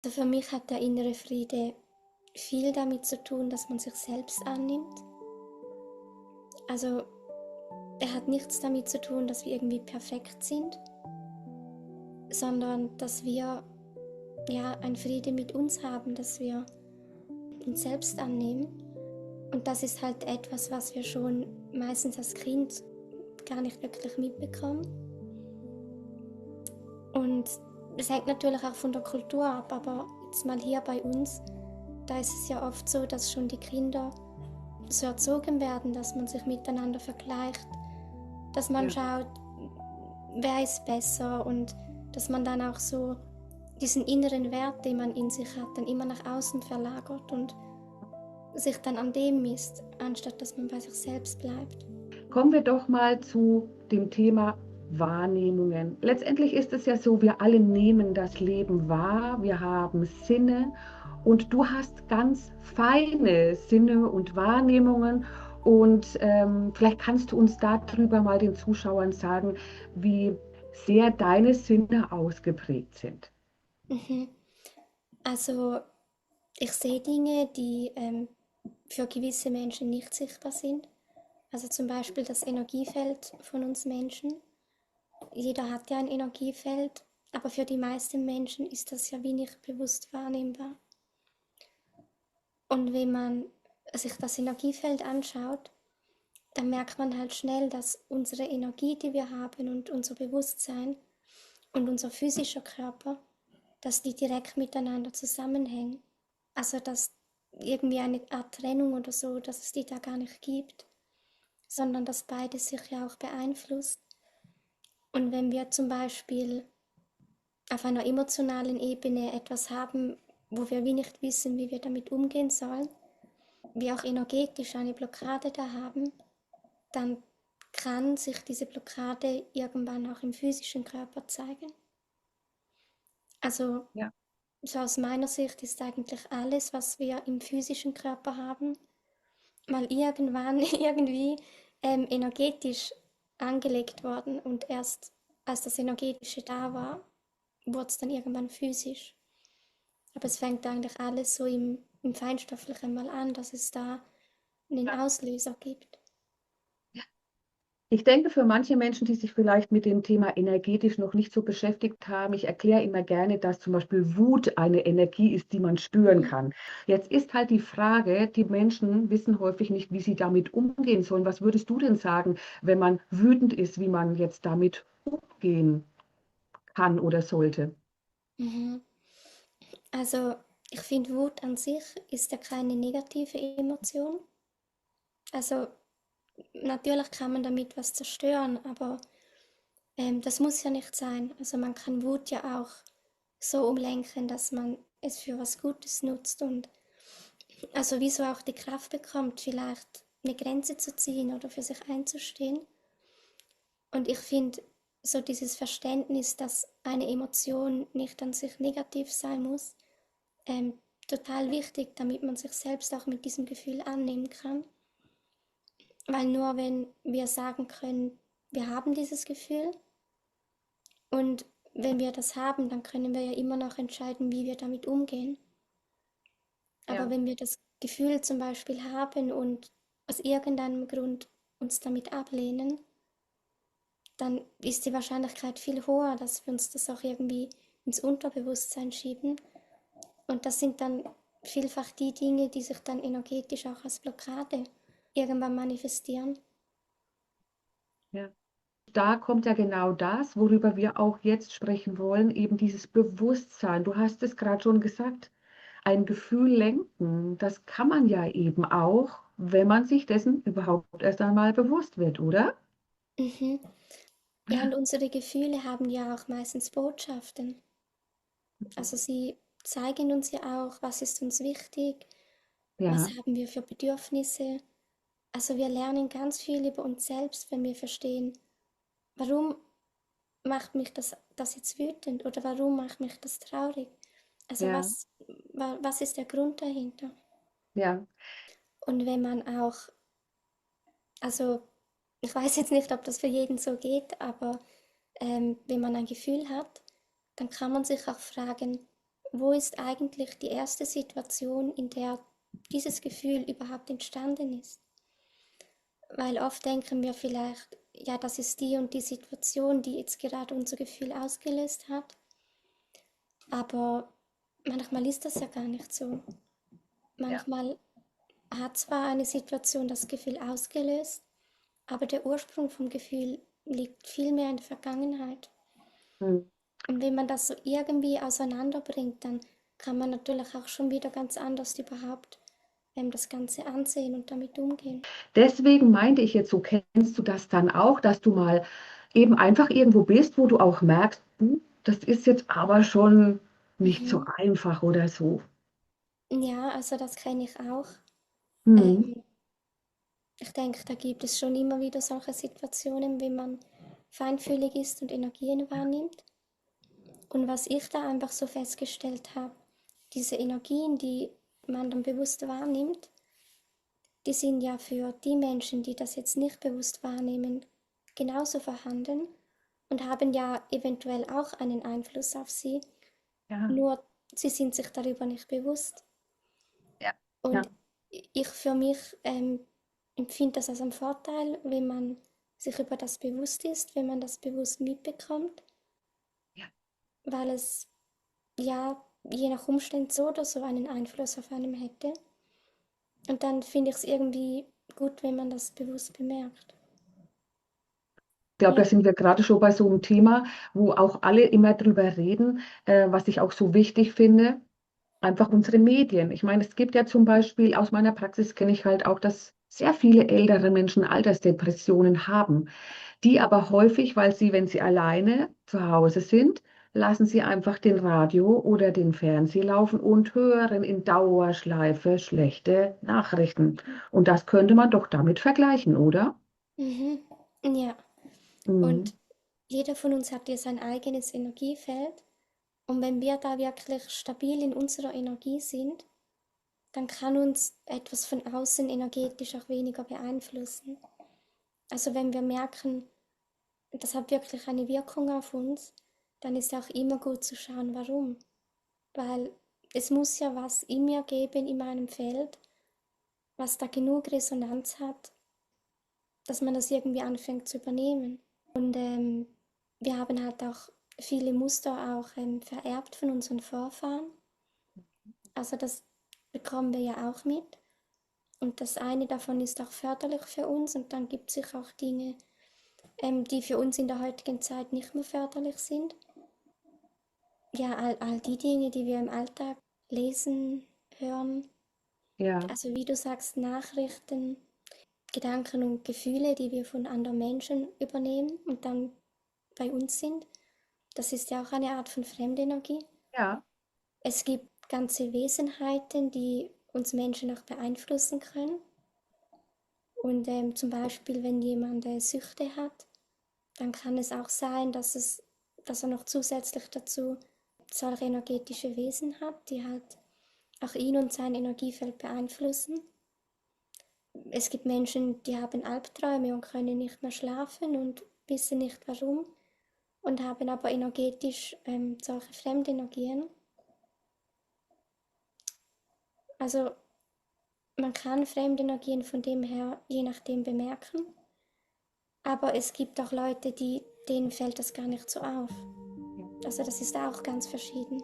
Also für mich hat der innere Friede viel damit zu tun, dass man sich selbst annimmt. Also er hat nichts damit zu tun, dass wir irgendwie perfekt sind, sondern dass wir ja einen Friede mit uns haben, dass wir uns selbst annehmen. Und das ist halt etwas, was wir schon meistens als Kind gar nicht wirklich mitbekommen. Und es hängt natürlich auch von der Kultur ab, aber jetzt mal hier bei uns, da ist es ja oft so, dass schon die Kinder so erzogen werden, dass man sich miteinander vergleicht, dass man Ja. schaut, wer ist besser und dass man dann auch so diesen inneren Wert, den man in sich hat, dann immer nach außen verlagert und sich dann an dem misst, anstatt dass man bei sich selbst bleibt. Kommen wir doch mal zu dem Thema Wahrnehmungen. Letztendlich ist es ja so, wir alle nehmen das Leben wahr, wir haben Sinne und du hast ganz feine Sinne und Wahrnehmungen und vielleicht kannst du uns darüber mal den Zuschauern sagen, wie sehr deine Sinne ausgeprägt sind. Mhm. Also ich sehe Dinge, die für gewisse Menschen nicht sichtbar sind. Also zum Beispiel das Energiefeld von uns Menschen. Jeder hat ja ein Energiefeld, aber für die meisten Menschen ist das ja wie nicht bewusst wahrnehmbar. Und wenn man sich das Energiefeld anschaut, dann merkt man halt schnell, dass unsere Energie, die wir haben und unser Bewusstsein und unser physischer Körper, dass die direkt miteinander zusammenhängen. Also dass irgendwie eine Art Trennung oder so, dass es die da gar nicht gibt, sondern dass beides sich ja auch beeinflusst. Und wenn wir zum Beispiel auf einer emotionalen Ebene etwas haben, wo wir wie nicht wissen, wie wir damit umgehen sollen, wir auch energetisch eine Blockade da haben, dann kann sich diese Blockade irgendwann auch im physischen Körper zeigen. Also Ja. so aus meiner Sicht ist eigentlich alles, was wir im physischen Körper haben, mal irgendwann irgendwie energetisch angelegt worden und erst als das Energetische da war, wurde es dann irgendwann physisch. Aber es fängt eigentlich alles so im Feinstofflichen mal an, dass es da einen Auslöser gibt. Ich denke, für manche Menschen, die sich vielleicht mit dem Thema energetisch noch nicht so beschäftigt haben, ich erkläre immer gerne, dass zum Beispiel Wut eine Energie ist, die man spüren Mhm. kann. Jetzt ist halt die Frage, die Menschen wissen häufig nicht, wie sie damit umgehen sollen. Was würdest du denn sagen, wenn man wütend ist, wie man jetzt damit umgehen kann oder sollte? Mhm. Also ich finde, Wut an sich ist ja keine negative Emotion. Also natürlich kann man damit was zerstören, aber das muss ja nicht sein. Also man kann Wut ja auch so umlenken, dass man es für was Gutes nutzt und also wieso auch die Kraft bekommt, vielleicht eine Grenze zu ziehen oder für sich einzustehen. Und ich finde so dieses Verständnis, dass eine Emotion nicht an sich negativ sein muss, ähm, total wichtig, damit man sich selbst auch mit diesem Gefühl annehmen kann. Weil nur wenn wir sagen können, wir haben dieses Gefühl und wenn wir das haben, dann können wir ja immer noch entscheiden, wie wir damit umgehen. Aber Ja. wenn wir das Gefühl zum Beispiel haben und aus irgendeinem Grund uns damit ablehnen, dann ist die Wahrscheinlichkeit viel höher, dass wir uns das auch irgendwie ins Unterbewusstsein schieben. Und das sind dann vielfach die Dinge, die sich dann energetisch auch als Blockade irgendwann manifestieren. Ja. Da kommt ja genau das, worüber wir auch jetzt sprechen wollen, eben dieses Bewusstsein. Du hast es gerade schon gesagt, ein Gefühl lenken, das kann man ja eben auch, wenn man sich dessen überhaupt erst einmal bewusst wird, oder? Mhm. Ja, und unsere Gefühle haben ja auch meistens Botschaften. Also sie zeigen uns ja auch, was ist uns wichtig, was Ja, haben wir für Bedürfnisse. Also wir lernen ganz viel über uns selbst, wenn wir verstehen, warum macht mich das jetzt wütend oder warum macht mich das traurig. Also ja, was ist der Grund dahinter? ja, Und wenn man auch, also ich weiß jetzt nicht, ob das für jeden so geht, aber wenn man ein Gefühl hat, dann kann man sich auch fragen, wo ist eigentlich die erste Situation, in der dieses Gefühl überhaupt entstanden ist? Weil oft denken wir vielleicht, ja, das ist die und die Situation, die jetzt gerade unser Gefühl ausgelöst hat. Aber manchmal ist das ja gar nicht so. Ja. Manchmal hat zwar eine Situation das Gefühl ausgelöst, aber der Ursprung vom Gefühl liegt viel mehr in der Vergangenheit. Hm. Und wenn man das so irgendwie auseinanderbringt, dann kann man natürlich auch schon wieder ganz anders überhaupt das Ganze ansehen und damit umgehen. Deswegen meinte ich jetzt so, kennst du das dann auch, dass du mal eben einfach irgendwo bist, wo du auch merkst, das ist jetzt aber schon nicht so Mhm. einfach oder so. Ja, also das kenne ich auch. Hm. Ähm, Ich denke, da gibt es schon immer wieder solche Situationen, wenn man feinfühlig ist und Energien wahrnimmt. Und was ich da einfach so festgestellt habe, diese Energien, die man dann bewusst wahrnimmt, die sind ja für die Menschen, die das jetzt nicht bewusst wahrnehmen, genauso vorhanden und haben ja eventuell auch einen Einfluss auf sie, Ja, nur sie sind sich darüber nicht bewusst. ja, Und ja, ich für mich empfinde das als einen Vorteil, wenn man sich über das bewusst ist, wenn man das bewusst mitbekommt, ja. weil es ja je nach Umständen so oder so einen Einfluss auf einem hätte. Und dann finde ich es irgendwie gut, wenn man das bewusst bemerkt. Ich glaube, Ja. da sind wir gerade schon bei so einem Thema, wo auch alle immer drüber reden, was ich auch so wichtig finde. Einfach unsere Medien. Ich meine, es gibt ja zum Beispiel, aus meiner Praxis kenne ich halt auch, dass sehr viele ältere Menschen Altersdepressionen haben, die aber häufig, weil sie, wenn sie alleine zu Hause sind, lassen sie einfach den Radio oder den Fernseher laufen und hören in Dauerschleife schlechte Nachrichten. Und das könnte man doch damit vergleichen, oder? Mhm. Ja. Mhm. Und jeder von uns hat ja sein eigenes Energiefeld. Und wenn wir da wirklich stabil in unserer Energie sind, dann kann uns etwas von außen energetisch auch weniger beeinflussen. Also wenn wir merken, das hat wirklich eine Wirkung auf uns, dann ist auch immer gut zu schauen, warum. Weil es muss ja was in mir geben, in meinem Feld, was da genug Resonanz hat, dass man das irgendwie anfängt zu übernehmen. Und wir haben halt auch viele Muster auch vererbt von unseren Vorfahren. Also das bekommen wir ja auch mit. Und das eine davon ist auch förderlich für uns und dann gibt es sicher auch Dinge, die für uns in der heutigen Zeit nicht mehr förderlich sind. Ja, all die Dinge, die wir im Alltag lesen, hören, Ja, also wie du sagst, Nachrichten, Gedanken und Gefühle, die wir von anderen Menschen übernehmen und dann bei uns sind, das ist ja auch eine Art von Fremdenergie. ja, Es gibt ganze Wesenheiten, die uns Menschen auch beeinflussen können. Und zum Beispiel, wenn jemand Süchte hat, dann kann es auch sein, dass er noch zusätzlich dazu solche energetische Wesen hat, die halt auch ihn und sein Energiefeld beeinflussen. Es gibt Menschen, die haben Albträume und können nicht mehr schlafen und wissen nicht warum und haben aber energetisch solche Fremdenergien. Also man kann Fremdenergien von dem her je nachdem bemerken, aber es gibt auch Leute, denen fällt das gar nicht so auf. ja. Also das ist auch ganz verschieden.